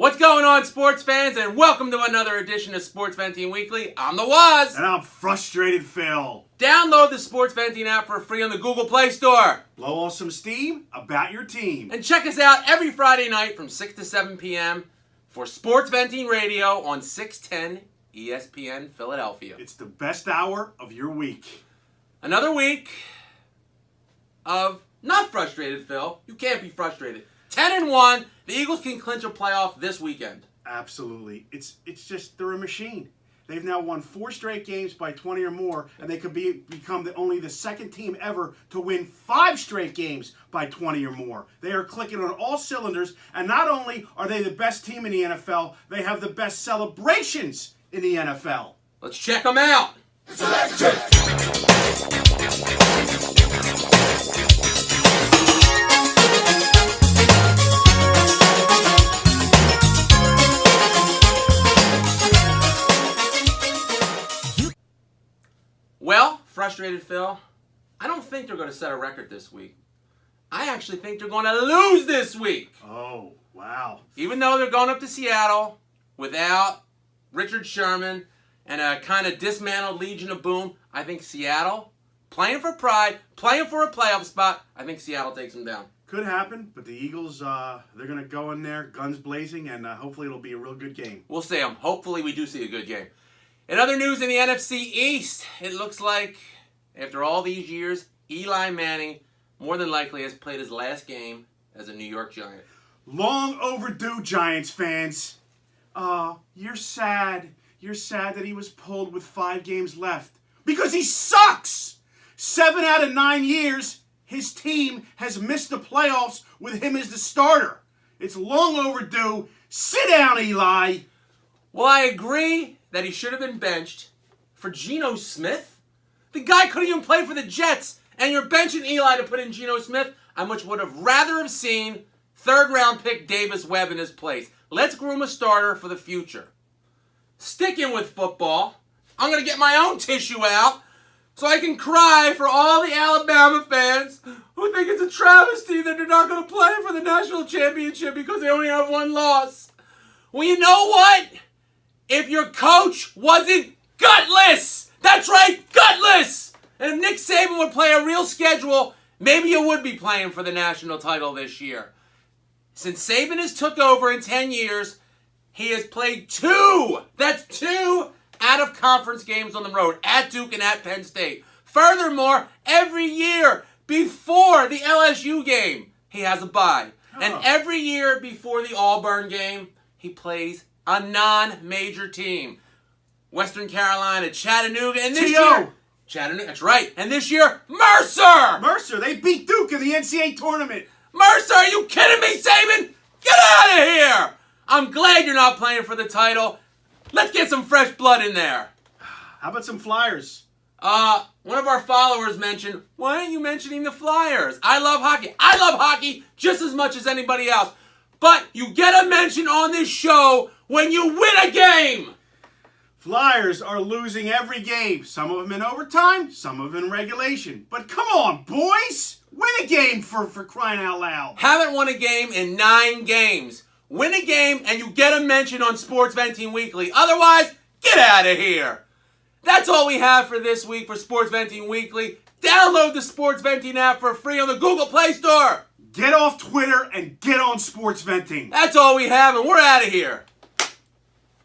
What's going on, sports fans, and welcome to another edition of SportsVenting Weekly. I'm the Waz. And I'm Frustrated Phil. Download the SportsVenting app for free on the Google Play Store. Blow off some steam about your team. And check us out every Friday night from 6 to 7 p.m. for SportsVenting Radio on 610 ESPN Philadelphia. It's the best hour of your week. Another week of not frustrated, Phil. You can't be frustrated. 10-1. The Eagles can clinch a playoff this weekend. Absolutely. It's just, they're a machine. They've now won 4 straight games by 20 or more, and they could become only the second team ever to win 5 straight games by 20 or more. They are clicking on all cylinders, and not only are they the best team in the NFL, they have the best celebrations in the NFL. Let's check them out. Well, Frustrated Phil, I don't think they're going to set a record this week. I actually think they're going to lose this week. Oh, wow. Even though they're going up to Seattle without Richard Sherman and a kind of dismantled Legion of Boom, I think Seattle, playing for pride, playing for a playoff spot, I think Seattle takes them down. Could happen, but the Eagles, they're going to go in there, guns blazing, and hopefully it'll be a real good game. We'll see them. Hopefully we do see a good game. In other news in the NFC East, it looks like after all these years, Eli Manning more than likely has played his last game as a New York Giant. Long overdue, Giants fans. You're sad. You're sad that he was pulled with 5 games left. Because he sucks! 7 out of 9 years, his team has missed the playoffs with him as the starter. It's long overdue. Sit down, Eli. Well, I agree that he should have been benched for Geno Smith. The guy couldn't even play for the Jets, and you're benching Eli to put in Geno Smith. I much would have rather have seen third-round pick Davis Webb in his place. Let's groom a starter for the future. Sticking with football, I'm going to get my own tissue out so I can cry for all the Alabama fans who think it's a travesty that they're not going to play for the national championship because they only have 1 loss. Well, you know what? If your coach wasn't gutless! That's right, gutless! And if Nick Saban would play a real schedule, maybe you would be playing for the national title this year. Since Saban has took over in 10 years, he has played 2! That's 2 out-of-conference games on the road, at Duke and at Penn State. Furthermore, every year before the LSU game, he has a bye. And every year before the Auburn game, he plays a non-major team. Western Carolina, Chattanooga, and this year... Chattanooga, that's right. And this year, Mercer! Mercer, they beat Duke in the NCAA tournament. Mercer, are you kidding me, Saban? Get out of here! I'm glad you're not playing for the title. Let's get some fresh blood in there. How about some Flyers? One of our followers mentioned, why aren't you mentioning the Flyers? I love hockey. I love hockey just as much as anybody else. But you get a mention on this show when you win a game. Flyers are losing every game. Some of them in overtime, some of them in regulation. But come on, boys. Win a game for crying out loud. Haven't won a game in 9 games. Win a game and you get a mention on SportsVenting Weekly. Otherwise, get out of here. That's all we have for this week for SportsVenting Weekly. Download the SportsVenting app for free on the Google Play Store. Get off Twitter and get on Sports Venting. That's all we have, and we're out of here.